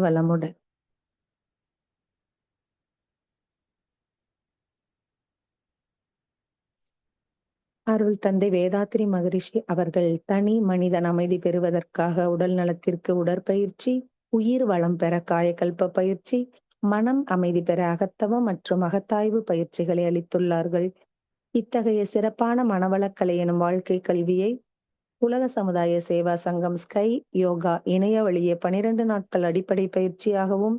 வளமுடன். அருள் தந்தை வேதாத்ரி மகரிஷி அவர்கள் தனி மனிதன் அமைதி பெறுவதற்காக உடல் நலத்திற்கு உடற்பயிற்சி, உயிர் வளம் பெற காயகல்ப பயிற்சி, மனம் அமைதி பெற அகத்தவம் மற்றும் அகத்தாய்வு பயிற்சிகளை அளித்துள்ளார்கள். இத்தகைய சிறப்பான மனவளக்கலை எனும் வாழ்க்கை கல்வியை உலக சமுதாய சேவா சங்கம் ஸ்கை யோகா இணைய வழியே 12 நாட்கள் அடிப்படை பயிற்சியாகவும்,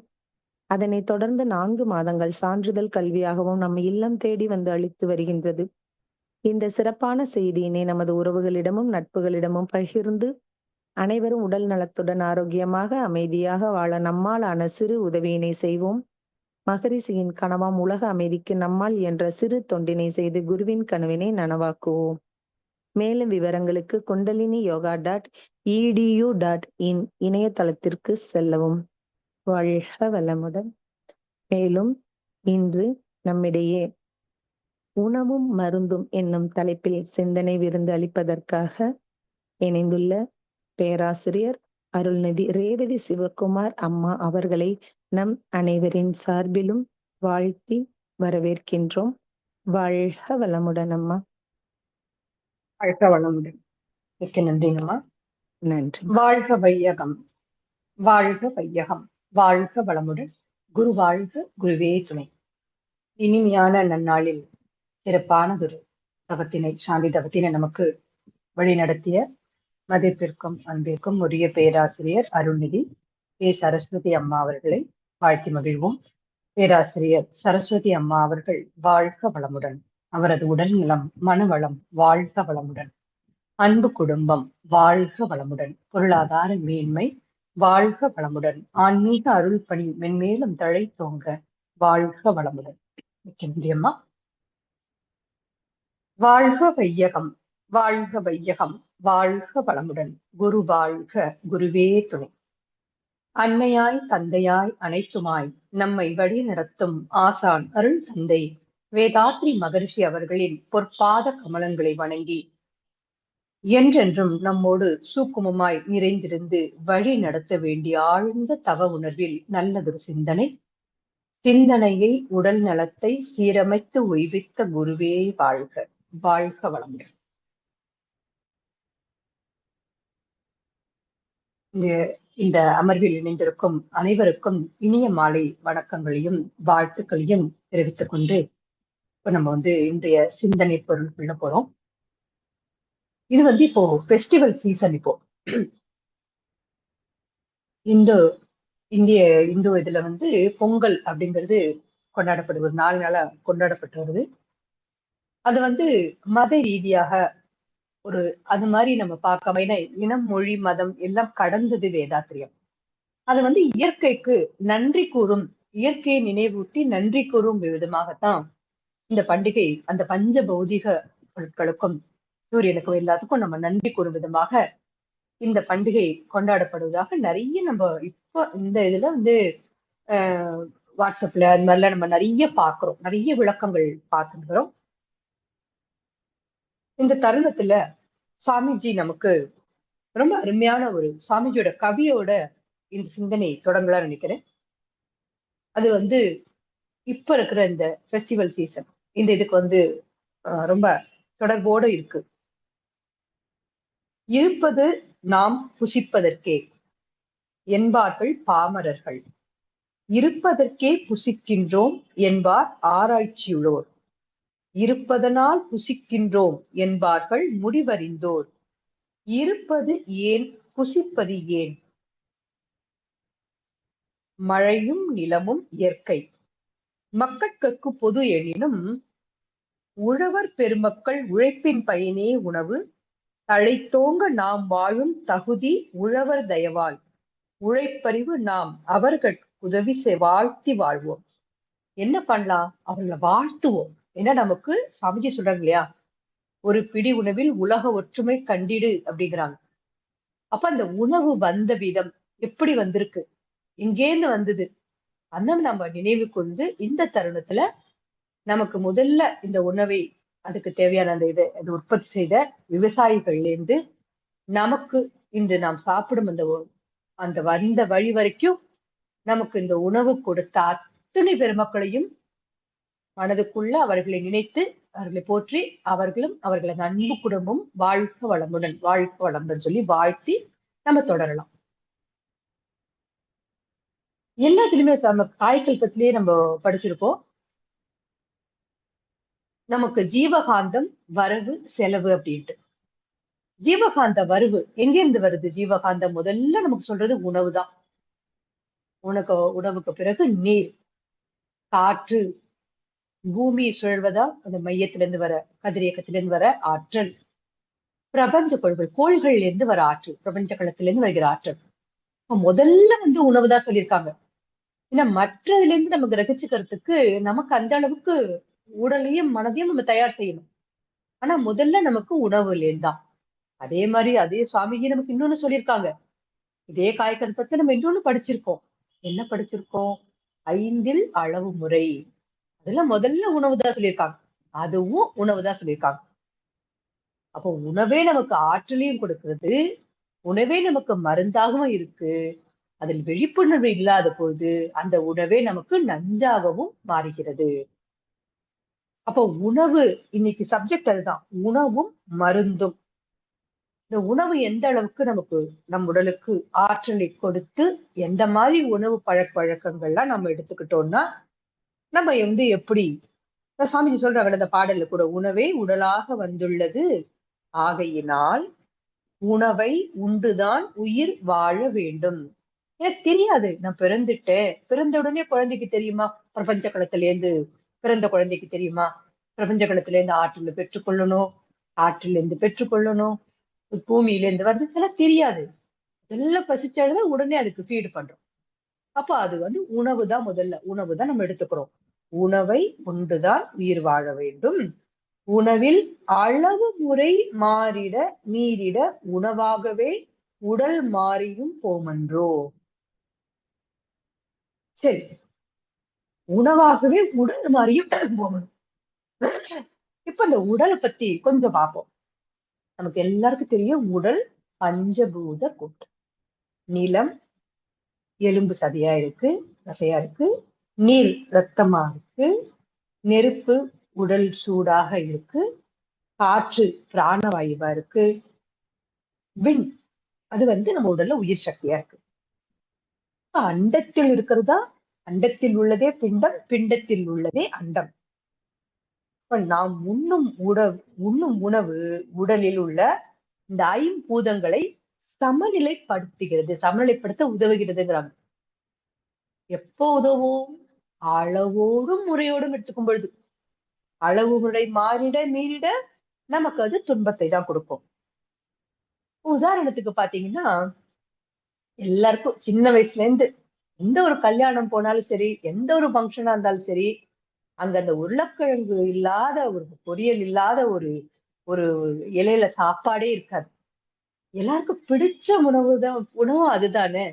அதனைத் தொடர்ந்து 4 மாதங்கள் சான்றிதழ் கல்வியாகவும் நம் இல்லம் தேடி வந்து அளித்து வருகின்றது. இந்த சிறப்பான செய்தியினை நமது உறவுகளிடமும் நட்புகளிடமும் பகிர்ந்து அனைவரும் உடல் நலத்துடன் ஆரோக்கியமாக அமைதியாக வாழ நம்மாலான சிறு உதவியினை செய்வோம். மகரிஷியின் கனவாம் உலக அமைதிக்கு நம்மால் என்ற சிறு தொண்டினை செய்து குருவின் கனவினை நனவாக்குவோம். மேலும் விவரங்களுக்கு kundaliniyoga.edu.in இணையதளத்திற்கு செல்லவும். வாழ்க வளமுடன். மேலும் இன்று நம்மிடையே உணவும் மருந்தும் என்னும் தலைப்பில் சிந்தனை விருந்து அளிப்பதற்காக இணைந்துள்ள பேராசிரியர் அருள்நிதி ரேவதி சிவகுமார் அம்மா அவர்களை நம் அனைவரின் சார்பிலும் வாழ்த்தி வரவேற்கின்றோம். வாழ்க வளமுடன் அம்மா. வாழ்க வளமுடன். மிக்க நன்றிங்கம்மா. நன்றி. வாழ்க வையகம், வாழ்க வையகம், வாழ்க வளமுடன். குரு வாழ்க, குருவே துணை. இனிமையான நன்னாளில் சிறப்பானதொரு தவத்தினை, சாந்தி தவத்தினை நமக்கு வழி நடத்திய மதிப்பிற்கும் அன்பிற்கும் உரிய பேராசிரியர் அருள்நிதி கே சரஸ்வதி அம்மா அவர்களை வாழ்த்தி மகிழ்வோம். பேராசிரியர் சரஸ்வதி அம்மா அவர்கள் வாழ்க வளமுடன். அவரது உடல் நலம், மனவளம் வாழ்க வளமுடன். அன்பு குடும்பம் வாழ்க வளமுடன். பொருளாதார மேன்மை வாழ்க வளமுடன். ஆன்மீக அருள் பணி மென்மேலும் தழைத்தோங்க வாழ்க வளமுடன். மிக்க நன்றி அம்மா. வாழ்க வையகம், வாழ்க வையகம், வாழ்க வளமுடன். குரு வாழ்க, குருவே துணை. அன்னையாய் தந்தையாய் அனைத்துமாய் நம்மை வழி நடத்தும் ஆசான் அருள் தந்தை வேதாத்ரி மகரிஷி அவர்களின் பொற்பாத கமலங்களை வணங்கி என்றென்றும் நம்மோடு சூக்குமமாய் நிறைந்திருந்து வழி நடத்த வேண்டிய ஆழ்ந்த தவ உணர்வில் நல்லதொரு சிந்தனையை உடல் நலத்தை சீரமைத்து உய்வித்த குருவே வாழ்க, வாழ்க வளமுடன். இந்த அமர்வில் இணைந்திருக்கும் அனைவருக்கும் இனிய மாலை வணக்கங்களையும் வாழ்த்துக்களையும் தெரிவித்துக் கொண்டு இப்ப நம்ம இன்றைய சிந்தனை பொருளுக்குள்ள போறோம். இது இப்போ ஃபெஸ்டிவல் சீசன். இப்போ இந்திய இதுல பொங்கல் அப்படிங்கிறது கொண்டாடப்படுது, 4 நாளா கொண்டாடப்பட்டு வருது. அது மத ரீதியாக அது மாதிரி நம்ம பார்க்காம, ஏன்னா இனம், மொழி, மதம் எல்லாம் கடந்தது வேதாத்திரியம். அது இயற்கைக்கு நன்றி கூறும், இயற்கையை நினைவூட்டி நன்றி கூறும் விதமாகத்தான் இந்த பண்டிகை அந்த பஞ்ச பௌதிக பொருட்களுக்கும் சூரியனுக்கும் எல்லாத்துக்கும் நம்ம நன்றி கூறும் விதமாக இந்த பண்டிகை கொண்டாடப்படுவதாக நிறைய நம்ம இப்போ இந்த இதுல வாட்ஸ்அப்ல அது மாதிரிலாம் நம்ம நிறைய பாக்குறோம், நிறைய விளக்கங்கள் பார்த்துக்கிறோம். இந்த தருணத்துல சுவாமிஜி நமக்கு ரொம்ப அருமையான ஒரு சுவாமிஜியோட கவியோட இந்த சிந்தனை தொடங்கலாம் நினைக்கிறேன். அது இப்ப இருக்கிற இந்த ஃபெஸ்டிவல் சீசன், இந்த இதுக்கு ரொம்ப தொடர்போடு இருக்கு. இருப்பது நாம் புசிப்பதற்கே என்பார்கள் பாமரர்கள், இருப்பதற்கே புசிக்கின்றோம் என்பார் ஆராய்ச்சியுள்ளோர், இருப்பதனால் புசிக்கின்றோம் என்பார்கள் முடிவறிந்தோர், இருப்பது ஏன் புசிப்பது ஏன்? மழையும் நிலமும் இயற்கை மக்கட்கு பொது எனினும் உழவர் பெருமக்கள் உழைப்பின் பயனே உணவு, தழைத்தோங்க நாம் வாழும் தகுதி உழவர் தயவால், உழைப்பறிவு நாம் அவர்கள் உதவி வாழ்த்தி வாழ்வோம். என்ன பண்ணலாம்? அவர்களை வாழ்த்துவோம். ஏன்னா நமக்கு சாமிஜி சொல்றாங்க இல்லையா, ஒரு பிடி உணவில் உலக ஒற்றுமை கண்டிடு அப்படிங்கிறாங்க. அப்ப அந்த உணவு வந்த விதம் எப்படி வந்திருக்கு, எங்கேருந்து வந்தது, அந்த நம்ம நினைவு கொண்டு இந்த தருணத்துல நமக்கு முதல்ல இந்த உணவை, அதுக்கு தேவையான அந்த இதை உற்பத்தி செய்த விவசாயிகள்ல இருந்து நமக்கு இன்று நாம் சாப்பிடும் அந்த வந்த வழி வரைக்கும் நமக்கு இந்த உணவு கொடுத்த அத்தனை பெருமக்களையும் மனதுக்குள்ள அவர்களை நினைத்து அவர்களை போற்றி அவர்களும் அவர்களது அன்பு குடும்பம் வாழ்க வளமுடன் சொல்லி வாழ்த்தி நம்ம தொடரலாம். எல்லாத்துலயுமே நம்ம காய்கல்பத்திலேயே நம்ம படிச்சிருக்கோம். நமக்கு ஜீவகாந்தம் வரவு செலவு அப்படின்ட்டு. ஜீவகாந்த வரவு எங்க இருந்து வருது? ஜீவகாந்தம் முதல்ல நமக்கு சொல்றது உணவுதான். உணவுக்கு பிறகு நீர், காற்று, பூமி சுழல்வதா அந்த மையத்திலிருந்து வர கதிரியக்கத்திலிருந்து வர ஆற்றல், பிரபஞ்ச கோள்கள்ல இருந்து வர ஆற்றல், பிரபஞ்ச களத்திலிருந்து வருகிற ஆற்றல். முதல்ல உணவுதான் சொல்லியிருக்காங்க. ஏன்னா மற்றதுல இருந்து நம்ம கிரகிச்சுக்கிறதுக்கு நமக்கு அந்த அளவுக்கு உடலையும் மனதையும் நம்ம தயார் செய்யணும். ஆனா முதல்ல நமக்கு உணவுல இருந்தான். அதே மாதிரி அதே சுவாமிஜி நமக்கு இன்னொன்னு சொல்லியிருக்காங்க. இதே காய்கற்பத்தை நம்ம இன்னொன்னு படிச்சிருக்கோம். என்ன படிச்சிருக்கோம்? 5 அளவு முறை. அதுல முதல்ல உணவுதான் சொல்லியிருக்காங்க. அதுவும் உணவுதான் சொல்லியிருக்காங்க. அப்போ உணவே நமக்கு ஆற்றலையும் கொடுக்கிறது, உணவே நமக்கு மருந்தாகவும் இருக்கு. அதில் விழிப்புணர்வு இல்லாத போது அந்த உணவே நமக்கு நஞ்சாகவும் மாறுகிறது. அப்போ உணவு, இன்னைக்கு சப்ஜெக்ட் அதுதான், உணவும் மருந்தும். இந்த உணவு எந்த அளவுக்கு நமக்கு நம் உடலுக்கு ஆற்றலை கொடுத்து எந்த மாதிரி உணவு பழக்க வழக்கங்கள்லாம் நம்ம எடுத்துக்கிட்டோம்னா நம்ம எப்படி சுவாமிஜி சொல்றாங்க அந்த பாடல்ல கூட, உணவே உடலாக வந்துள்ளது ஆகையினால் உணவை உண்டுதான் உயிர் வாழ வேண்டும். எனக்கு தெரியாது, நான் பிறந்துட்டேன், பிறந்த உடனே குழந்தைக்கு தெரியுமா பிரபஞ்ச களத்துல இருந்து பிறந்த குழந்தைக்கு தெரியுமா பிரபஞ்ச களத்துல இருந்து ஆற்றலை பெற்றுக்கொள்ளணும், ஆற்றில இருந்து பெற்றுக்கொள்ளணும், பூமியில இருந்து வருது, இதெல்லாம் தெரியாது. இதெல்லாம் பசிச்சாலும் உடனே அதுக்கு ஃபீடு பண்றோம். அப்ப அது உணவு தான், முதல்ல உணவு தான் நம்ம எடுத்துக்கிறோம். உணவை உண்டுதான் உயிர் வாழ வேண்டும். உணவில் அளவு முறை மாறிட நீரிட உணவாகவே உடல் மாறியும் போமன்றோ. சரி, உணவாகவே உடல் மாறியும் போமணும். இப்ப இந்த உடலை பத்தி கொஞ்சம் பார்ப்போம். நமக்கு எல்லாருக்கும் தெரியும், உடல் பஞ்சபூத கூட்டு. நிலம் எலும்பு சதையா இருக்கு, தசையா இருக்கு. நீர் ரத்தமா இருக்கு. நெருப்பு உடல் சூடாக இருக்கு. காற்று பிராணவாயுவா இருக்கு. விண் அது நம்ம உடல்ல உயிர் சக்தியா இருக்கு. அண்டத்தில் இருக்கிறதா, அண்டத்தில் உள்ளதே பிண்டம், பிண்டத்தில் உள்ளதே அண்டம். நாம் உண்ணும் உணவு உடலில் உள்ள இந்த 5 பூதங்களை சமநிலைப்படுத்துகிறது, சமநிலைப்படுத்த உதவுகிறதுங்கிறாங்க. எப்போ உதவும்? அளவோடும் முறையோடும் எடுத்துக்கும் பொழுது. அளவு முறை மாறிட மீறிட நமக்கு அது துன்பத்தை தான் கொடுக்கும். உதாரணத்துக்கு பாத்தீங்கன்னா, எல்லாருக்கும் சின்ன வயசுல இருந்து எந்த ஒரு கல்யாணம் போனாலும் சரி, எந்த ஒரு ஃபங்க்ஷனா இருந்தாலும் சரி, அங்க அந்த உருளைக்கிழங்கு இல்லாத ஒரு பொரியல் இல்லாத ஒரு ஒரு இலையில சாப்பாடே இருக்காது. எல்லாருக்கும் பிடிச்ச உணவும் அதுதானே.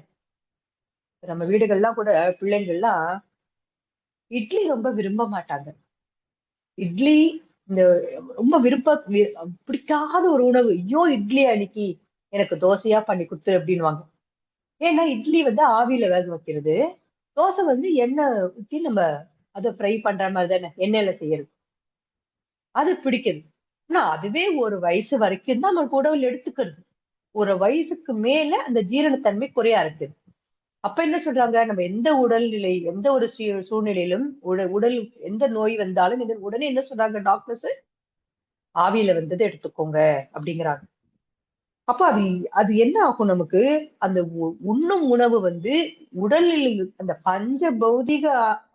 நம்ம வீடுகள்லாம் கூட பிள்ளைங்கள்லாம் இட்லி ரொம்ப விரும்ப மாட்டாங்க. இட்லி இந்த ரொம்ப பிடிக்காத ஒரு உணவு. ஐயோ இட்லி அன்னைக்கு எனக்கு தோசையா பண்ணி கொடுத்து அப்படின்னுவாங்க. ஏன்னா இட்லி ஆவியில வேக வைக்கிறது, தோசை எண்ணெய் ஊத்தி நம்ம அதை ஃப்ரை பண்ற மாதிரி தானே, எண்ணெயில செய்யறது. அது பிடிக்குது. ஆனா அதுவே ஒரு வயசு வரைக்கும் தான் நம்ம உணவில் எடுத்துக்கிறது. ஒரு வயசுக்கு மேல அந்த ஜீரணத்தன்மை குறைய ஆரம்பிக்குது. அப்ப என்ன சொல்றாங்க, நம்ம எந்த உடல்நிலை, எந்த ஒரு சூழ்நிலையிலும் உடல் எந்த நோய் வந்தாலும் உடனே என்ன சொல்றாங்க டாக்டர்ஸ், ஆவியில எடுத்துக்கோங்க அப்படிங்கிறாங்க. அப்ப அது அது என்ன ஆகும் நமக்கு, அந்த உண்ணும் உணவு உடலில் அந்த பஞ்ச பௌதிக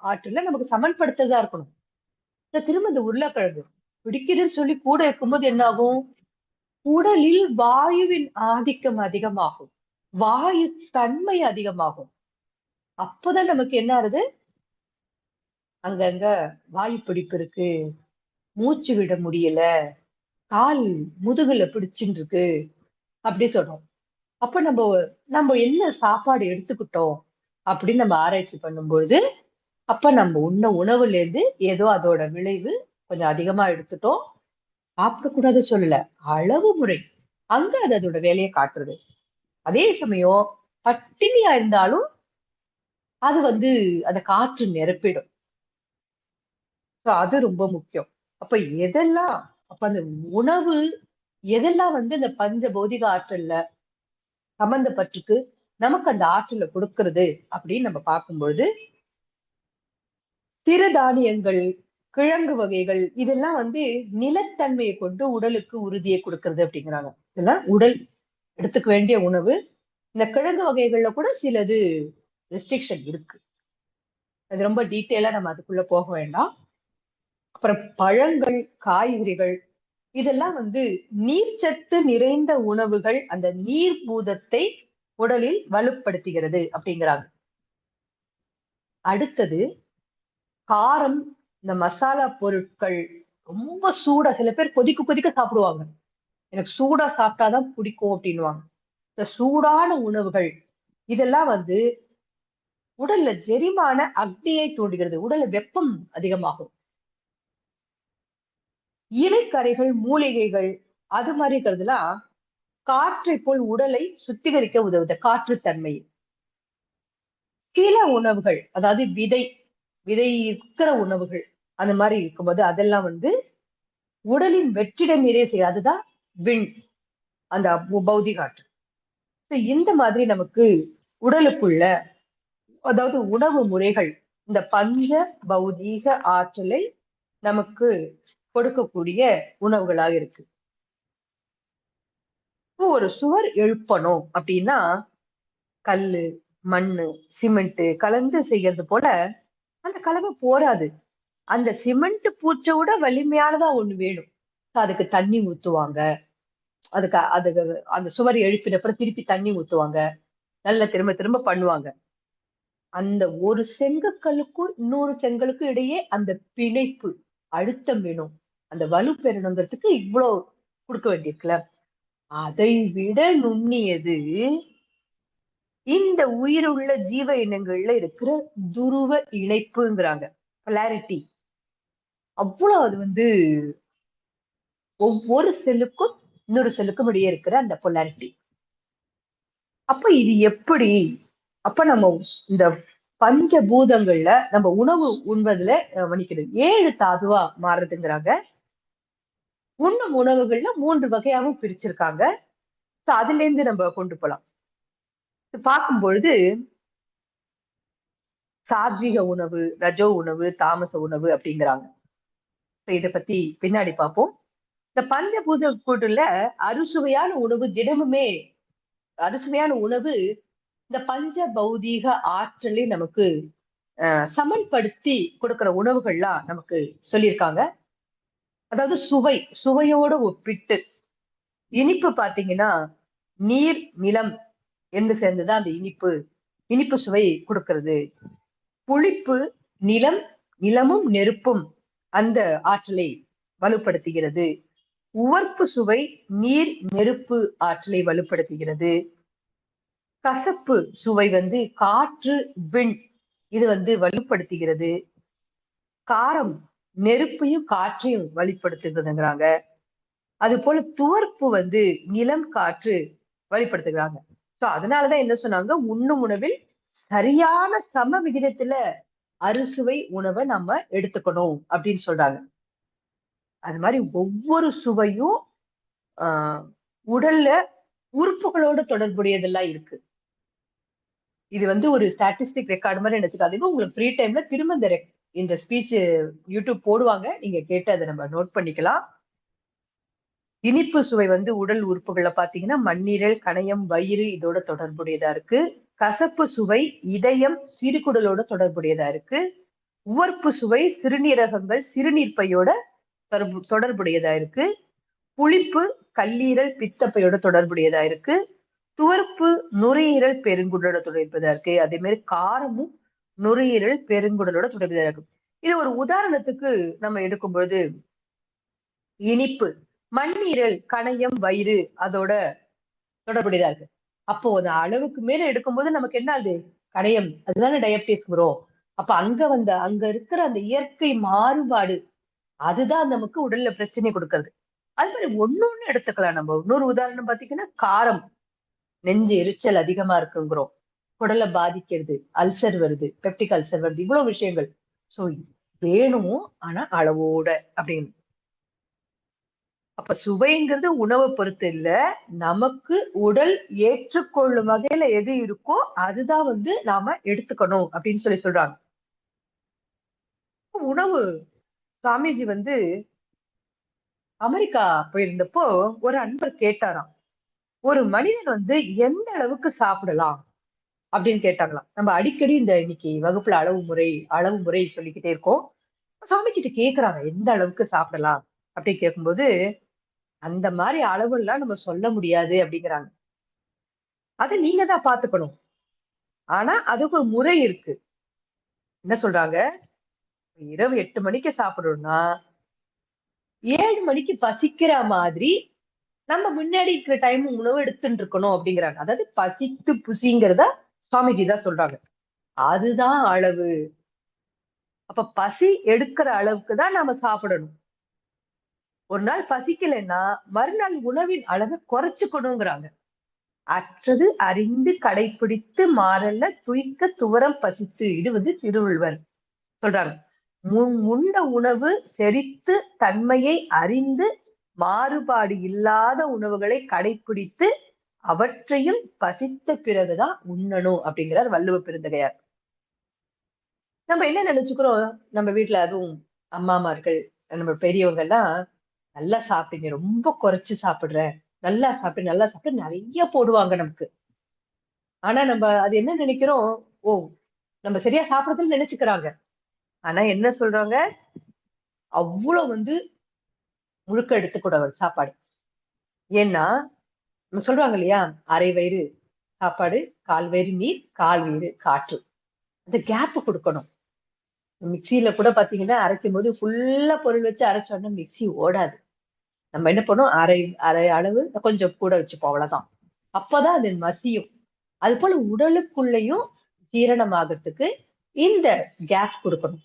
ஆற்றல நமக்கு சமன்படுத்ததா இருக்கணும். திரும்ப இந்த உருளைக்கிழங்கு பிடிக்குதுன்னு சொல்லி கூட இருக்கும்போது என்ன ஆகும், உடலில் வாயுவின் ஆதிக்கம் அதிகமாகும், வாயு தன்மை அதிகமாகும். அப்பதான் நமக்கு என்ன ஆகுது, அங்கங்க வாயு பிடிப்பு இருக்கு, மூச்சு விட முடியல, கால் முதுகுல பிடிச்சுட்டு இருக்கு அப்படி சொல்றோம். அப்ப நம்ம என்ன சாப்பாடு எடுத்துக்கிட்டோம் அப்படின்னு நம்ம ஆராய்ச்சி பண்ணும்போது, அப்ப நம்ம உணவுல இருந்து ஏதோ அதோட விளைவு கொஞ்சம் அதிகமா எடுத்துட்டோம். சாப்பிடக்கூடாது சொல்லல, அளவு முறை அங்க அதோட வேலையை காட்டுறது. அதே சமயம் பட்டினியா இருந்தாலும் அது வந்து அந்த காற்று நிரப்பிடும். அது ரொம்ப முக்கியம். அப்ப எதெல்லாம் அப்ப அந்த உணவு எதெல்லாம் வந்து இந்த பஞ்ச பௌதிக ஆற்றல்ல சம்பந்தப்பட்டிருக்கு, நமக்கு அந்த ஆற்றல கொடுக்கிறது அப்படின்னு நம்ம பார்க்கும்பொழுது, சிறுதானியங்கள், கிழங்கு வகைகள் இதெல்லாம் வந்து நிலத்தன்மையை கொண்டு உடலுக்கு உறுதியை கொடுக்கிறது அப்படிங்கிறாங்க. இதெல்லாம் உடல் எடுத்துக்க வேண்டிய உணவு. இந்த கிழங்கு வகைகள்ல கூட சிலது ரெஸ்ட்ரிக்ஷன் இருக்கு. அது ரொம்ப டீட்டெயிலா நம்ம அதுக்குள்ள போக வேண்டாம். அப்புறம் பழங்கள், காய்கறிகள் இதெல்லாம் வந்து நீர்ச்சத்து நிறைந்த உணவுகள் அந்த நீர் பூதத்தை உடலில் வலுப்படுத்துகிறது அப்படிங்கிறாங்க. அடுத்தது காரம், இந்த மசாலா பொருட்கள் ரொம்ப சூடா சில பேர் கொதிக்க கொதிக்க சாப்பிடுவாங்க. எனக்கு சூடா சாப்பிட்டாதான் பிடிக்கும் அப்படின்னுவாங்க. இந்த சூடான உணவுகள் இதெல்லாம் வந்து உடல்ல செரிமான அக்னியை தூண்டுகிறது. உடல்ல வெப்பம் அதிகமாகும். இலைக்கறைகள், மூலிகைகள் அது மாதிரி இருக்கிறதுலாம் காற்றை போல் உடலை சுத்திகரிக்க உதவுது. காற்று தன்மை. சில உணவுகள் அதாவது விதை இருக்கிற உணவுகள் அந்த மாதிரி இருக்கும்போது அதெல்லாம் வந்து உடலின் வெற்றிட நிறைய செய்யும். அதுதான் விண் அந்த பௌதிக ஆற்றல். இந்த மாதிரி நமக்கு உடலுக்குள்ள அதாவது உணவு முறைகள் இந்த பஞ்ச பௌதீக ஆற்றலை நமக்கு கொடுக்கக்கூடிய உணவுகளாக இருக்கு. இப்போ ஒரு சுவர் எழுப்பணும் அப்படின்னா கல்லு, மண்ணு, சிமெண்ட் கலந்து செய்யறது போல அந்த கலவை போராது. அந்த சிமெண்ட் பூச்சை விட வலிமையானதா ஒண்ணு வேணும். அதுக்கு தண்ணி ஊத்துவாங்க. அதுக்கு அந்த சுவர் எழுப்பின அப்புறம் திருப்பி தண்ணி ஊத்துவாங்க. நல்லா திரும்ப திரும்ப பண்ணுவாங்க. அந்த ஒரு செங்கற்களுக்கும் இன்னொரு செங்கலுக்கும் இடையே அந்த பிணைப்பு அழுத்தம் வேணும். அந்த வலு பெறணுங்கிறதுக்கு இவ்வளவு கொடுக்க வேண்டியிருக்குல்ல. அதை விட நுண்ணியது இந்த உயிருள்ள ஜீவ இனங்கள்ல இருக்கிற துருவ இணைப்புங்கிறாங்க. பொலாரிட்டி. அவ்வளவு அது வந்து ஒவ்வொரு செல்லுக்கும் இன்னொரு செல்லுக்கும் இடையே இருக்கிற அந்த பொலாரிட்டி. அப்ப இது எப்படி? அப்ப நம்ம இந்த பஞ்சபூதங்கள்ல நம்ம உணவு உண்பதுல கவனிக்கணும். 7 தாதுவா மாறுதுங்கிறாங்க. உண்ணும் உணவுகள்ல 3 வகையாவும் பிரிச்சிருக்காங்க. அதுல இருந்து நம்ம கொண்டு போலாம். பார்க்கும் பொழுது சாத்விக உணவு, ரஜோ உணவு, தாமச உணவு அப்படிங்கிறாங்க. இத பத்தி பின்னாடி பார்ப்போம். இந்த பஞ்சபூத கூட்டுல அறுசுவையான உணவு தினமுமே அறுசுவையான உணவு இந்த பஞ்ச பௌதீக ஆற்றலை நமக்கு சமன்படுத்தி கொடுக்கிற உணவுகள்லாம் நமக்கு சொல்லியிருக்காங்க. அதாவது சுவையோட ஒப்பிட்டு இனிப்பு பாத்தீங்கன்னா நீர், நிலம் என்று சேர்ந்துதான் அந்த இனிப்பு சுவை கொடுக்கிறது. புளிப்பு நிலமும் நெருப்பும் அந்த ஆற்றலை வலுப்படுத்துகிறது. உவர்ப்பு சுவை நீர், நெருப்பு ஆற்றலை வலுப்படுத்துகிறது. கசப்பு சுவை வந்து காற்று, விண் இது வந்து வலுப்படுத்துகிறது. காரம் நெருப்பையும் காற்றையும் வலுப்படுத்துகிறதுங்கிறாங்க. அது போல துவர்ப்பு வந்து நிலம், காற்று வலுப்படுத்துகிறாங்க. அதனாலதான் என்ன சொன்னாங்க, உண்ணும் உணவில் சரியான சம விகிதத்துல அறுசுவை உணவை நம்ம எடுத்துக்கணும் அப்படின்னு சொல்றாங்க. அது மாதிரி ஒவ்வொரு சுவையும் உடல்ல உறுப்புகளோட தொடர்புடையதெல்லாம் இருக்கு. இது வந்து ஒரு ஸ்டாட்டிஸ்டிக் ரெக்கார்டு மாதிரி நினைச்சுக்காதீங்க. உங்களுக்கு ஃப்ரீ டைம்ல திரும்ப இந்த ஸ்பீச் யூடியூப் போடுவாங்க. நீங்க கேட்டு அதை நம்ம நோட் பண்ணிக்கலாம். இனிப்பு சுவை வந்து உடல் உறுப்புகள்ல பாத்தீங்கன்னா மண்ணீரல், கணையம், வயிறு இதோட தொடர்புடையதா இருக்கு. கசப்பு சுவை இதயம், சிறுகுடலோட தொடர்புடையதா இருக்கு. உவர்ப்பு சுவை சிறுநீரகங்கள், சிறுநீர்ப்பையோட தொடர்புடையதா இருக்கு. புளிப்பு கல்லீரல், பித்தப்பையோட தொடர்புடையதா இருக்கு. துவர்ப்பு நுரையீரல், பெருங்குடலோட தொடர்புடையதா இருக்கு. அதே மாதிரி காரமும் நுரையீரல், பெருங்குடலோட தொடர்புடையதா இருக்கு. இது ஒரு உதாரணத்துக்கு நம்ம எடுக்கும்போது இனிப்பு மண்ணீரல், கணையம், வயிறு அதோட தொடர்புடையதா இருக்கு. அப்போ அந்த அளவுக்கு மேல எடுக்கும்போது நமக்கு என்ன ஆகுது? கணையம் அதுதானே டயபிட்டிஸ் வரும். அப்ப அங்க இருக்கிற அந்த இயற்கை மாறுபாடு அதுதான் நமக்கு உடல்ல பிரச்சனை கொடுக்கறது. அது மாதிரி ஒண்ணு எடுத்துக்கலாம். நம்ம இன்னொரு உதாரணம் பாத்தீங்கன்னா காரம் நெஞ்சு எரிச்சல் அதிகமா இருக்குங்கிறோம். குடலை பாதிக்கிறது, அல்சர் வருது, பெப்டிக் அல்சர் வருது, இவ்வளவு விஷயங்கள். சோ வேணும், ஆனா அளவோட அப்படின்னு. அப்ப சுவைங்கிறது உணவை பொறுத்து இல்ல, நமக்கு உடல் ஏற்றுக்கொள்ளும் வகையில எது இருக்கோ அதுதான் நாம எடுத்துக்கணும் அப்படின்னு சொல்றாங்க. உணவு சாமிஜி அமெரிக்கா போயிருந்தப்போ ஒரு அன்பர் கேட்டாராம், ஒரு மனிதன் எந்த அளவுக்கு சாப்பிடலாம் அப்படின்னு கேட்டாங்களாம். நம்ம அடிக்கடி இந்த இன்னைக்கு வகுப்புல அளவு முறை சொல்லிக்கிட்டே இருக்கோம். சுவாமி கிட்ட கேக்குறாங்க எந்த அளவுக்கு சாப்பிடலாம் அப்படின்னு கேட்கும்போது, அந்த மாதிரி அளவு எல்லாம் நம்ம சொல்ல முடியாது அப்படிங்கிறாங்க. அதை நீங்க தான் பாத்துக்கணும். ஆனா அதுக்கு ஒரு முறை இருக்கு. என்ன சொல்றாங்க, இரவு 8 மணிக்கு சாப்பிடணும்னா 7 மணிக்கு பசிக்கிற மாதிரி நம்ம முன்னாடி இருக்கிற டைம் உணவு எடுத்துட்டு இருக்கணும் அப்படிங்கிறாங்க. அதாவது பசித்து புசிங்கிறத சுவாமிஜி தான் சொல்றாங்க. அதுதான் அளவு. அப்ப பசி எடுக்கிற அளவுக்கு தான் நாம சாப்பிடணும். ஒரு நாள் பசிக்கலைன்னா மறுநாள் உணவின் அளவை குறைச்சுக்கணுங்கிறாங்க. அற்றது அறிந்து கடைபிடித்து மாறல்ல துய்க்க துவரம் பசித்து. இது திருவள்ளுவர் சொல்றாங்க. உண்ட உணவு செரித்து தன்மையை அறிந்து மாறுபாடு இல்லாத உணவுகளை கடைபிடித்து அவற்றையும் பசித்த பிறகுதான் உண்ணணும் அப்படிங்கிறார் வள்ளுவ பெருந்தகையார். நம்ம என்ன நினைச்சுக்கிறோம், நம்ம வீட்டுல அதுவும் அம்மாமார்கள், நம்ம பெரியவங்க எல்லாம் நல்லா சாப்பிட்டீங்க, ரொம்ப குறைச்சு சாப்பிடுற, நல்லா சாப்பிட்டு நிறைய போடுவாங்க நமக்கு. ஆனா நம்ம அது என்ன நினைக்கிறோம், ஓ நம்ம சரியா சாப்பிடுறதுன்னு நினைச்சுக்கிறாங்க. ஆனா என்ன சொல்றாங்க, அவ்வளவு முழுக்க எடுத்துக்கூடாது சாப்பாடு. ஏன்னா நம்ம சொல்றாங்க இல்லையா, அரை வயிறு சாப்பாடு, கால் வயிறு நீர், கால் வயிறு காற்று. அந்த கேப் கொடுக்கணும். மிக்சியில கூட பாத்தீங்கன்னா அரைக்கும் போது ஃபுல்லா பொருள் வச்சு அரைச்சோம்னா மிக்சி ஓடாது. நம்ம என்ன பண்ணோம், அரை அரை அளவு கொஞ்சம் கூட வச்சுப்போம், அவ்வளவுதான். அப்பதான் அது மசியும். அது போல உடலுக்குள்ளேயும் ஜீரணமாகறதுக்கு இந்த கேப் கொடுக்கணும்.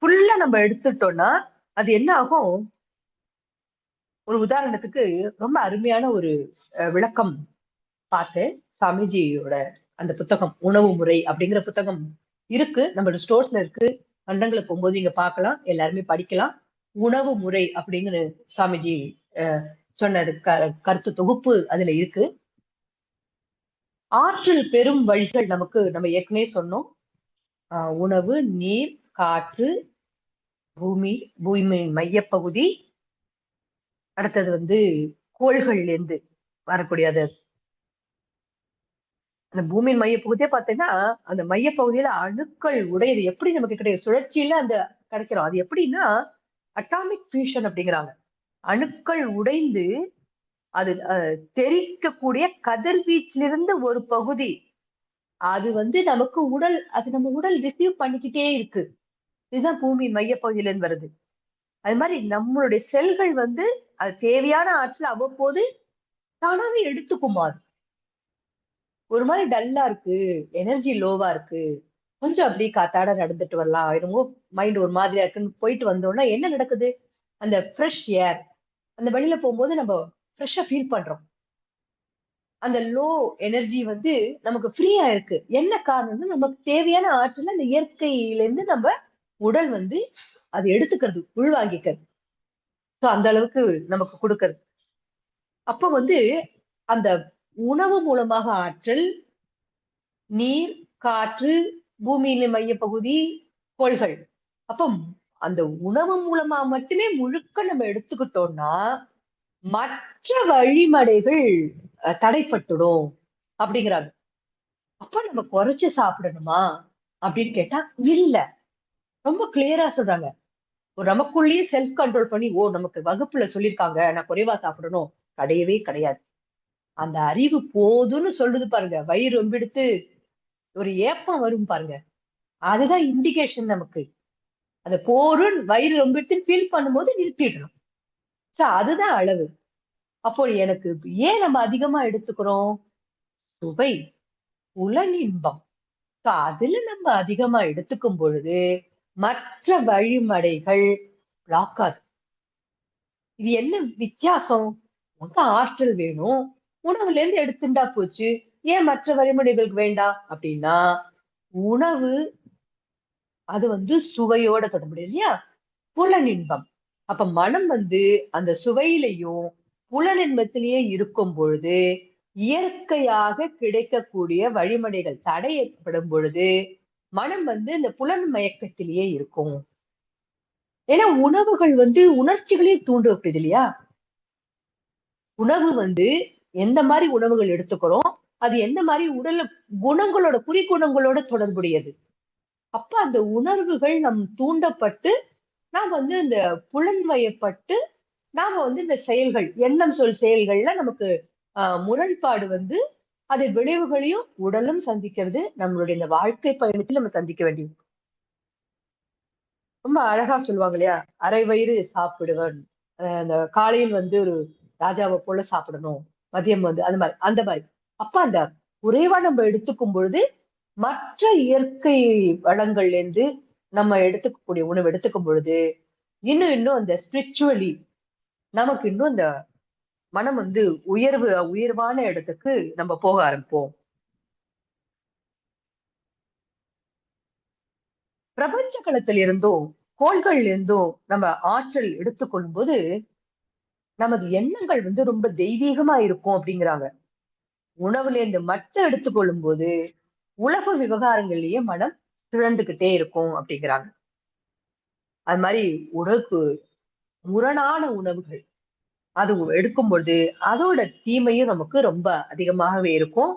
ஃபுல்லா நம்ம எடுத்துட்டோம்னா அது என்ன ஆகும், ஒரு உதாரணத்துக்கு ரொம்ப அருமையான ஒரு விளக்கம் பார்த்தேன். சாமிஜியோட அந்த புத்தகம் உணவு முறை அப்படிங்கிற புத்தகம் இருக்கு, நம்மளோட ஸ்டோர்ஸ்ல இருக்கு. அண்டங்களை போகும்போது நீங்க பார்க்கலாம், எல்லாருமே படிக்கலாம். உணவு முறை அப்படிங்கிற சாமிஜி சொன்னது கருத்து தொகுப்பு அதுல இருக்கு. ஆற்றல் பெரும் வழிகள் நமக்கு நம்ம ஏற்கனவே சொன்னோம். உணவு, நீர், காற்று, பூமியின் மையப்பகுதி, அடுத்தது கோள்கள்ல இருந்து வரக்கூடிய அந்த பூமியின் மையப்பகுதியே பார்த்தீங்கன்னா அந்த மையப்பகுதியில அணுக்கள் உடையது எப்படி நமக்கு கிடையாது, சுழற்சியில அந்த கிடைக்கிறோம். அது எப்படின்னா அட்டாமிக் ஃபியூஷன் அப்படிங்கிறாங்க. அணுக்கள் உடைந்து அது தெரிக்கக்கூடிய கதிர்வீச்சிலிருந்து ஒரு பகுதி அது நமக்கு அது நம்ம உடல் ரிசீவ் பண்ணிக்கிட்டே இருக்கு. இதுதான் பூமி மையப்பகுதியில இருந்து வருது. அது மாதிரி நம்மளுடைய செல்கள் அது தேவையான ஆற்றல் அவ்வப்போது தானாவே எடுத்துக்குமா. ஒரு மாதிரி டல்லா இருக்கு, எனர்ஜி லோவா இருக்கு, கொஞ்சம் அப்படியே காத்தாட நடந்துட்டு வரலாம், என்னமோ மைண்ட் ஒரு மாதிரியா இருக்குன்னு போயிட்டு வந்தோம்னா என்ன நடக்குது, அந்த ஃப்ரெஷ் ஏர், அந்த வெளியில போகும்போது நம்ம ஃப்ரெஷ்ஷா ஃபீல் பண்றோம். அந்த லோ எனர்ஜி நமக்கு ஃப்ரீயா இருக்கு. என்ன காரணம்னா நமக்கு தேவையான ஆற்றல் அந்த இயற்கையில இருந்து நம்ம உடல் அது எடுத்துக்கிறது, உள்வாங்கிக்கிறது. சோ அந்த அளவுக்கு நமக்கு கொடுக்கறது. அப்ப அந்த உணவு மூலமாக ஆற்றல், நீர், காற்று, பூமியில மையப்பகுதி, கோள்கள். அப்ப அந்த உணவு மூலமா மட்டுமே முழுக்க நம்ம எடுத்துக்கிட்டோம்னா மற்ற வழிமடைகள் தடைப்பட்டுடும் அப்படிங்கிறாங்க. அப்ப நம்ம குறைச்சு சாப்பிடணுமா அப்படின்னு கேட்டா இல்ல, ரொம்ப கிளியரா சொல்றாங்க. ஒரு நமக்குள்ளேயே செல்ஃப் கண்ட்ரோல் பண்ணி, ஓ நமக்கு வகுப்புல சொல்லியிருக்காங்க நான் குறைவா சாப்பிடணும், கிடையவே கிடையாது. அந்த அறிவு போதும்னு சொல்லுது பாருங்க, வயிறு ரொம்பிடுத்து ஒரு ஏப்பம் வரும் பாருங்க, அதுதான் இண்டிகேஷன் நமக்கு. அந்த போரும் வயிறு ரொம்பிடுத்துன்னு ஃபீல் பண்ணும்போது நிறுத்திடணும். அதுதான் அளவு. அப்போ எனக்கு ஏன் நம்ம அதிகமா எடுத்துக்கிறோம், சுவை, புலனின்பம். அதுல நம்ம அதிகமா எடுத்துக்கும் பொழுது மற்ற வழிமடைகள் பிளாக் ஆகுது. இது என்ன வித்தியாசம், ஆற்றல் வேணும், உணவுல இருந்து எடுத்துட்டா போச்சு, ஏன் மற்ற வழிமுறைகளுக்கு வேண்டாம் அப்படின்னா, உணவு அது சுவையோட தொடர்புடையது இல்லையா? புலனின்பம். அப்ப மனம் அந்த சுவையிலையும் புலனின்பத்திலேயே இருக்கும் பொழுது, இயற்கையாக கிடைக்கக்கூடிய வழிமுறைகள் தடை ஏற்படும் பொழுது, மனம் இந்த புலன் மயக்கத்திலேயே இருக்கும். ஏன்னா உணவுகள் உணர்ச்சிகளையும் தூண்டக்கூடியது இல்லையா? உணவு எந்த மாதிரி உணவுகள் எடுத்துக்கிறோம், அது எந்த மாதிரி உடல்ல குணங்களோட குறிக்குணங்களோட தொடர்புடையது. அப்ப அந்த உணர்வுகள் தூண்டப்பட்டு, நாம் இந்த புலன்வயப்பட்டு, நாம இந்த செயல்கள், எண்ணம் சொல் செயல்கள்ல நமக்கு முரண்பாடு அது விளைவுகளையும் உடலும் சந்திக்கிறது. நம்மளுடைய இந்த வாழ்க்கை பயணத்தில் நம்ம சந்திக்க வேண்டியது. ரொம்ப அழகா சொல்லுவாங்க இல்லையா? அரை வயிறு சாப்பிடுவன். அந்த காலையில் ஒரு ராஜாவை போல சாப்பிடணும். மதியம் அந்த மாதிரி. அப்ப அந்த குறைவா நம்ம எடுத்துக்கும் பொழுது, மற்ற இயற்கை வளங்கள்ல இருந்து நம்ம எடுத்துக்கக்கூடிய உணவு எடுத்துக்கும் பொழுது, இன்னும் அந்த ஸ்பிரிச்சுவலி நமக்கு இன்னும் அந்த மனம் உயர்வான இடத்துக்கு நம்ம போக ஆரம்பிப்போம். பிரபஞ்ச களத்தில் இருந்தும், கோள்கள்ல இருந்தும் நம்ம ஆற்றல் எடுத்துக்கொள்ளும் போது, நமது எண்ணங்கள் ரொம்ப தெய்வீகமா இருக்கும் அப்படிங்கிறாங்க. உணவுல இருந்து மட்டும் எடுத்துக்கொள்ளும் போது, உலக விவகாரங்கள்லயே மனம் சுழன்றுகிட்டே இருக்கும் அப்படிங்கிறாங்க. அது மாதிரி உடலுக்கு முரணான உணவுகள் அது எடுக்கும் பொழுது, அதோட தீமையும் நமக்கு ரொம்ப அதிகமாகவே இருக்கும்.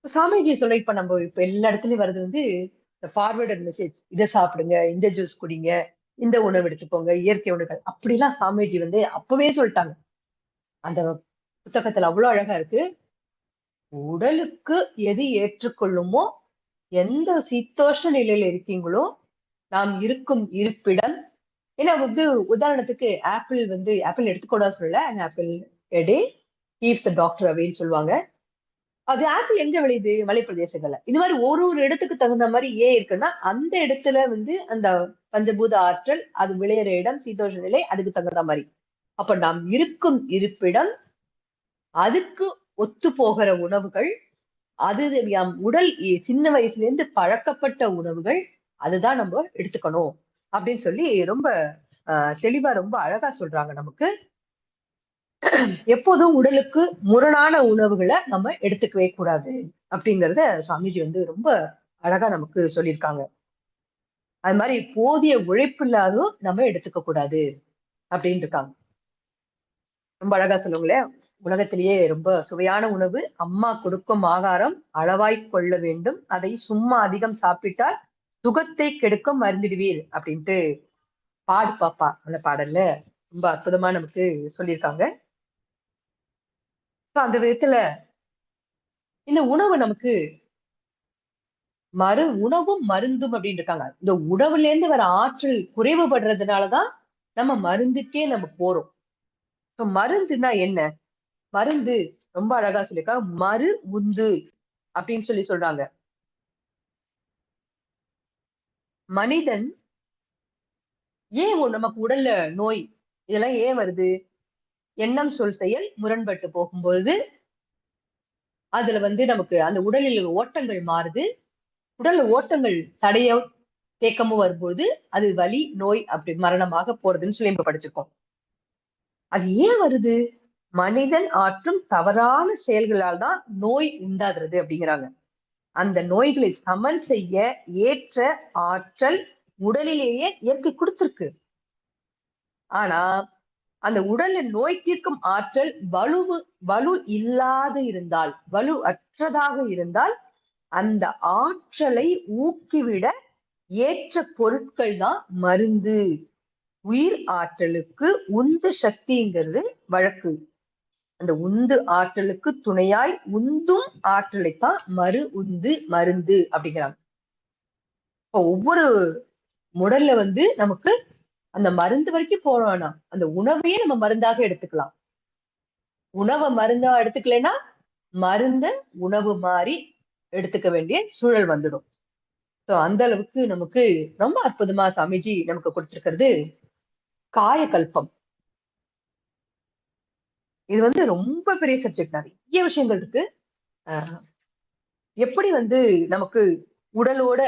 சாமிஜி சொல்ல இப்ப எல்லா இடத்துலயும் வருது இந்த ஃபார்வர்டட் மெசேஜ். இதை சாப்பிடுங்க, இந்த ஜூஸ் குடிங்க, இந்த உணவு எடுத்துக்கோங்க, இயற்கை உணவுகள். அப்படிலாம் சாமிஜி அப்பவே சொல்லிட்டாங்க. அந்த புத்தகத்துல அவ்வளவு அழகா இருக்கு. உடலுக்கு எது ஏற்றுக்கொள்ளுமோ, எந்த சீதோஷ்ண நிலையில இருக்கீங்களோ, நாம் இருக்கும் இருப்பிடம். ஏன்னா உதாரணத்துக்கு ஆப்பிள் ஆப்பிள் எடுத்துக்கூடாது சொல்லல. an apple a day keeps the doctor awayன்னு சொல்லுவாங்க. அது ஆப்பிள் எங்க விளையுது? மலைப்பிரதேசங்கள்ல. இது மாதிரி ஒரு இடத்துக்கு தகுந்த மாதிரி ஏன் இருக்குன்னா, அந்த இடத்துல அந்த பஞ்சபூத ஆற்றல் அது விளையிற இடம், சீதோஷ நிலை அதுக்கு தகுந்த மாதிரி. அப்ப நாம் இருக்கும் இருப்பிடம், அதுக்கு ஒத்து போகிற உணவுகள், அது நம் உடல் சின்ன வயசுல இருந்து பழக்கப்பட்ட உணவுகள், அதுதான் நம்ம எடுத்துக்கணும் அப்படின்னு சொல்லி ரொம்ப தெளிவா ரொம்ப அழகா சொல்றாங்க நமக்கு. எப்போதும் உடலுக்கு முரணான உணவுகளை நம்ம எடுத்துக்கவே கூடாது அப்படிங்கறத சுவாமிஜி ரொம்ப அழகா நமக்கு சொல்லியிருக்காங்க. அது மாதிரி போதிய உழைப்பு இல்லாதும் நம்ம எடுத்துக்க கூடாது அப்படின்னு இருக்காங்க. ரொம்ப அழகா சொல்லுங்களே. உலகத்திலேயே ரொம்ப சுவையான உணவு அம்மா கொடுக்கும் ஆகாரம் அளவாய் கொள்ள வேண்டும், அதை சும்மா அதிகம் சாப்பிட்டால் சுகத்தை கெடுக்கும் மருந்திடுவீர் அப்படின்ட்டு பாடு பாப்பா அந்த பாடல்ல ரொம்ப அற்புதமா நமக்கு சொல்லியிருக்காங்க. அந்த விதத்துல இந்த உணவு நமக்கு உணவும் மருந்தும் அப்படின்னு இருக்காங்க. இந்த உணவுல இருந்து வர ஆற்றல் குறைவுபடுறதுனாலதான் நம்ம மருந்துக்கே நம்ம போறோம். இப்ப மருந்துன்னா என்ன? மருந்து ரொம்ப அழகா சொல்லியிருக்காங்க. மரு உந்து அப்படின்னு சொல்றாங்க. மனிதன் ஏன் நமக்கு உடல்ல நோய் இதெல்லாம் ஏன் வருது? எண்ணம் சொல் செயல் முரண்பட்டு போகும்பொழுது அதுல நமக்கு அந்த உடலில் ஓட்டங்கள் மாறுது. உடல்ல ஓட்டங்கள் தடையோ தேக்கமும் வரும்போது அது வலி நோய் அப்படி மரணமாக போறதுன்னு சொல்லி நம்ம படிச்சிருக்கோம். அது ஏன் வருது? மனிதன் ஆற்றும் தவறான செயல்களால் தான் நோய் உண்டாகிறது அப்படிங்கிறாங்க. அந்த நோய்களை சமன் செய்ய ஏற்ற ஆற்றல் உடலிலேயே இயற்கை கொடுத்திருக்கு. ஆனா அந்த உடலில் நோய் தீர்க்கும் ஆற்றல் வலு இல்லாது இருந்தால், வலு அற்றதாக இருந்தால், அந்த ஆற்றலை ஊக்கிவிட ஏற்ற பொருட்கள் தான் மருந்து. உயிர் ஆற்றலுக்கு உந்து சக்திங்கிறது வழக்கு. அந்த உந்து ஆற்றலுக்கு துணையாய் உந்தும் ஆற்றலைத்தான் உந்து மருந்து அப்படிங்கிறாங்க. இப்போ ஒவ்வொரு உடல்ல நமக்கு அந்த மருந்து வரைக்கும் போறோம்னா அந்த உணவையே நம்ம மருந்தாக எடுத்துக்கலாம். உணவை மருந்தா எடுத்துக்கலைன்னா மருந்த உணவு மாதிரி எடுத்துக்க வேண்டிய சூழல் வந்துடும். அந்த அளவுக்கு நமக்கு ரொம்ப அற்புதமா சாமிஜி நமக்கு கொடுத்திருக்கிறது காயகல்பம். இது ரொம்ப பெரிய சப்ஜெக்ட். நிறைய விஷயங்கள் இருக்கு. ஆஹ் எப்படி நமக்கு உடலோட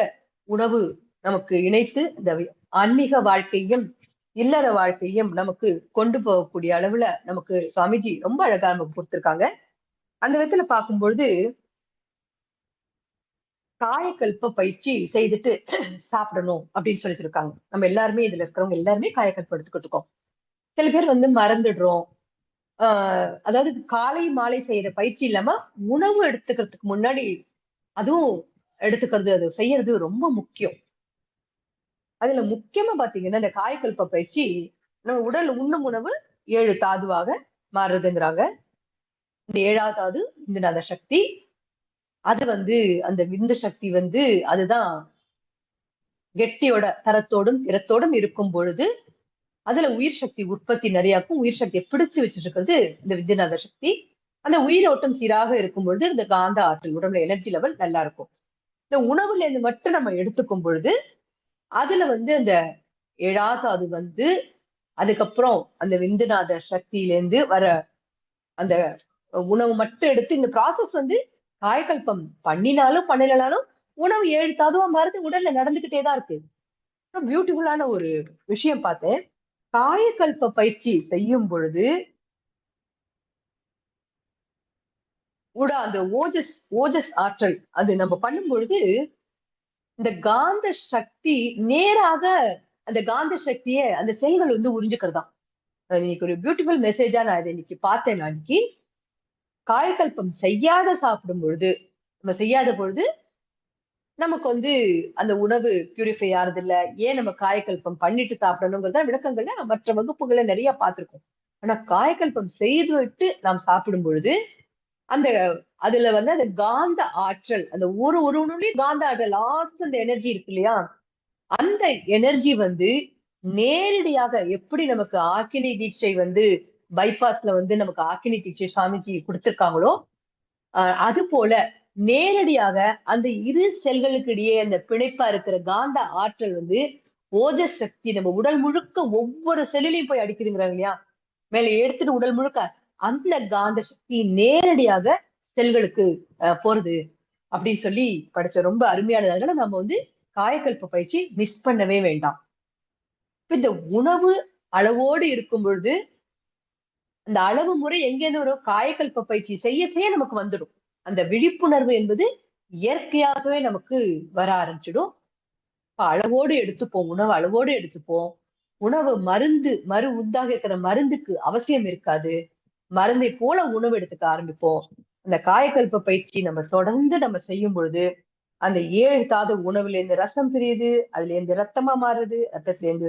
உணவு நமக்கு இணைத்து இந்த ஆன்மீக வாழ்க்கையும் இல்லற வாழ்க்கையும் நமக்கு கொண்டு போகக்கூடிய அளவுல நமக்கு சுவாமிஜி ரொம்ப அழகா நமக்கு கொடுத்திருக்காங்க. அந்த விதத்துல பார்க்கும்பொழுது காயக்கல்ப பயிற்சி செய்துட்டு சாப்பிடணும் அப்படின்னு சொல்லியிருக்காங்க. நம்ம எல்லாருமே இதுல இருக்கிறவங்க எல்லாருமே காயக்கல்பம் எடுத்துக்கிட்டு இருக்கோம். சில பேர் மறந்துடுறோம். அதாவது காலை மாலை செய்யற பயிற்சி இல்லாம உணவு எடுத்துக்கிறதுக்கு முன்னாடி அதுவும் எடுத்துக்கிறது, அது செய்யறது ரொம்ப முக்கியம். அதுல முக்கியமா பாத்தீங்கன்னா இந்த காயக்கல்ப பயிற்சி நம்ம உடல் உண்ணும் உணவு 7 தாதுவாக மாறுதுங்கிறாங்க. இந்த 7வது தாது இந்த சக்தி. அது அந்த விந்து சக்தி அதுதான் கெட்டியோட தரத்தோடும் திறத்தோடும் இருக்கும் பொழுது அதுல உயிர் சக்தி உற்பத்தி நிறையாக்கும். உயிர் சக்தியை பிடிச்சு வச்சுட்டு இருக்கிறது இந்த வித்யுநாத சக்தி. அந்த உயிரோட்டம் சீராக இருக்கும் பொழுது இந்த காந்த ஆற்றல் உடம்புல எனர்ஜி லெவல் நல்லா இருக்கும். இந்த உணவுல இருந்து மட்டும் நம்ம எடுத்துக்கும் பொழுது அதுல அந்த 7வது தாது அதுக்கப்புறம் அந்த விந்துநாத சக்தியிலேருந்து வர அந்த உணவு மட்டும் எடுத்து இந்த ப்ராசஸ் காயக்கல்பம் பண்ணினாலும் பண்ணலனாலும் உணவு 7 தாதுவா மாறுது, உடல்ல நடந்துகிட்டே தான் இருக்கு. பியூட்டிஃபுல்லான ஒரு விஷயம் பார்த்தேன். காயக்கல்ப பயிற்சி செய்யும் பொழுது அந்த ஓஜஸ் ஓஜஸ் ஆற்றல் அது நம்ம பண்ணும் பொழுது இந்த காந்த சக்தி நேராக அந்த காந்த சக்தியை அந்த செல்கள் உறிஞ்சுக்கிறதாம். இன்னைக்கு ஒரு பியூட்டிஃபுல் மெசேஜா நான் இதை இன்னைக்கு பார்த்தேன். அன்னைக்கு காயக்கல்பம் சாப்பிடும் பொழுது நம்ம செய்யாத பொழுது நமக்கு அந்த உணவு பியூரிஃபை ஆறது இல்ல. ஏன் நம்ம காயக்கல்பம் பண்ணிட்டு சாப்பிடணுங்கிறத விளக்கங்கள்ல மற்ற வகுப்புகளை நிறைய பார்த்திருக்கோம். ஆனா காயக்கல்பம் செய்து விட்டு நாம் சாப்பிடும் பொழுது அந்த அதுல அந்த காந்த ஆற்றல் அந்த ஒரு உணவுலயும் காந்த ஆற்றல் லாஸ்ட் அந்த எனர்ஜி இருக்கு இல்லையா, அந்த எனர்ஜி நேரடியாக எப்படி நமக்கு ஆக்கினி தீட்சை பைபாஸ்ல நமக்கு ஆக்கினி தீட்சை சுவாமிஜி கொடுத்திருக்காங்களோ அது போல நேரடியாக அந்த இரு செல்களுக்கு இடையே அந்த பிணைப்பா இருக்கிற காந்த ஆற்றல் ஓஜஸ் சக்தி நம்ம உடல் முழுக்க ஒவ்வொரு செல்லிலையும் போய் அடிக்குதுங்கிறாங்க இல்லையா, மேல எடுத்துட்டு உடல் முழுக்க அந்த காந்த சக்தி நேரடியாக செல்களுக்கு போறது அப்படின்னு சொல்லி படிச்ச ரொம்ப அருமையானது. அதனால நம்ம காயக்கல்ப பயிற்சி மிஸ் பண்ணவே வேண்டாம். இந்த உணவு அளவோடு இருக்கும் பொழுது அந்த அளவு முறை எங்கேருந்து வரும்? காயக்கல்ப பயிற்சி செய்ய செய்ய நமக்கு வந்துடும். அந்த விழிப்புணர்வு என்பது இயற்கையாகவே நமக்கு வர ஆரம்பிச்சிடும். அளவோடு எடுத்துப்போம், உணவு அளவோடு எடுத்துப்போம். உணவு மறு உந்தாக இருக்கிற மருந்துக்கு அவசியம் இருக்காது. மருந்தை போல உணவு எடுத்துக்க ஆரம்பிப்போம். அந்த காயக்கல்ப பயிற்சி நம்ம தொடர்ந்து நம்ம செய்யும் பொழுது அந்த 7 தாது உணவுல இருந்து ரசம் பிரியுது, அதுல இருந்து ரத்தமா மாறுது, ரத்தத்துல இருந்து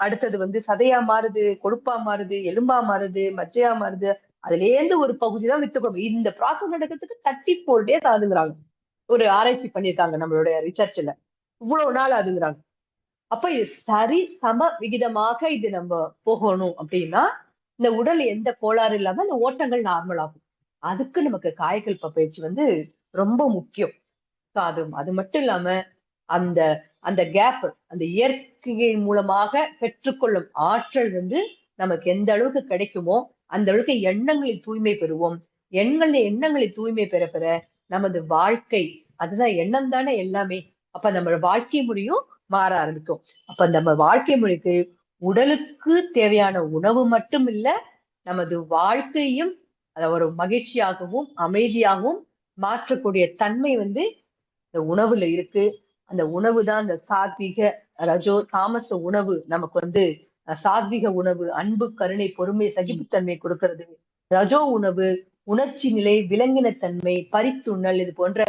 அடுத்தது சதையா மாறுது, கொழுப்பா மாறுது, எலும்பா மாறுது, மச்சையா மாறுது. அதுல இருந்து ஒரு பகுதி தான் வித்துக்கணும். இந்த ப்ராசஸ் நடக்கிறதுக்கு 34 days ஆகுதுங்கிறாங்க. ஒரு ஆராய்ச்சி பண்ணியிருக்காங்க நம்மளுடைய ரிசர்ச்ல. இவ்வளவு நாள் ஆகுதுங்கிறாங்க. அப்ப இது சரி சம விகிதமாக இது நம்ம போகணும் அப்படின்னா இந்த உடல் எந்த கோளாறு இல்லாம இந்த ஓட்டங்கள் நார்மல் ஆகும். அதுக்கு நமக்கு காயக்கல்ப பயிற்சி ரொம்ப முக்கியம். அது மட்டும் இல்லாம அந்த அந்த கேப் அந்த இயற்கையின் மூலமாக பெற்றுக்கொள்ளும் ஆற்றல் நமக்கு எந்த அளவுக்கு கிடைக்குமோ அந்த அளவுக்கு எண்ணங்களை தூய்மை பெறுவோம். எண்ணங்களை தூய்மை பெற பெற நமது வாழ்க்கை அதுதான் எண்ணம் தானே எல்லாமே. அப்ப நம்ம வாழ்க்கை முறையும் மாற ஆரம்பிக்கும். அப்ப நம்ம வாழ்க்கை முறைக்கு உடலுக்கு தேவையான உணவு மட்டும் இல்ல, நமது வாழ்க்கையும் அத ஒரு மகிழ்ச்சியாகவும் அமைதியாகவும் மாற்றக்கூடிய தன்மை இந்த உணவுல இருக்கு. அந்த உணவு தான் அந்த சாத்விக ரஜோ தாமச உணவு நமக்கு சாத்விக உணவு அன்பு கருணை பொறுமை சகிப்புத்தன்மை கொடுக்கிறது. ரஜோ உணவு உணர்ச்சி நிலை விலங்கினத்தன்மை பறித்துண்ணல் இது போன்ற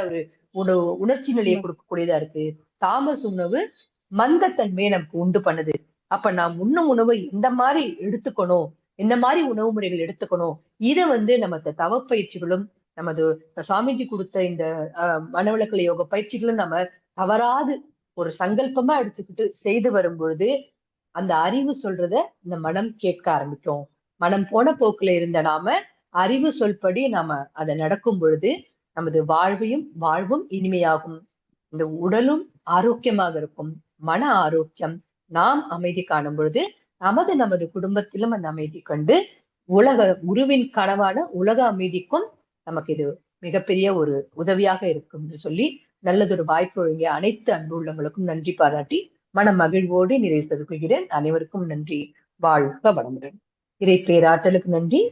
ஒரு உணர்ச்சி நிலையை கொடுக்கக்கூடியதா இருக்கு. தாமஸ் உணவு மந்தத்தன்மையை நமக்கு உண்டு பண்ணுது. அப்ப நாம் உண்ணும் உணவு இந்த மாதிரி எடுத்துக்கணும், இந்த மாதிரி உணவு முறைகள் எடுத்துக்கணும். இதை நம்ம தவப்பயிற்சிகளும் நமது சுவாமிஜி கொடுத்த இந்த மனவளக்கலை யோக பயிற்சிகளும் நம்ம தவறாது ஒரு சங்கல்பமா எடுத்துக்கிட்டு செய்து வரும் பொழுது அந்த அறிவு சொல்றத இந்த மனம் கேட்க ஆரம்பிக்கும். மனம் போன போக்குல இருந்த நாம அறிவு சொல்படி நாம அதை நடக்கும் பொழுது நமது வாழ்வும் இனிமையாகும். இந்த உடலும் ஆரோக்கியமாக இருக்கும். மன ஆரோக்கியம் நாம் அமைதி காணும் பொழுது நமது குடும்பத்திலும் அந்த அமைதி கண்டு உலக உருவின் கனவான உலக அமைதிக்கும் நமக்கு இது மிகப்பெரிய ஒரு உதவியாக இருக்கும் என்று சொல்லி நல்லதொரு வாய்ப்பு வழங்கிய அனைத்து அன்பு உள்ளங்களுக்கும் நன்றி பாராட்டி மன மகிழ்வோடு நிறைவு செய்து கொள்கிறேன். அனைவருக்கும் நன்றி. வாழ்க வளமுடன். இறை பேராற்றலுக்கு நன்றி.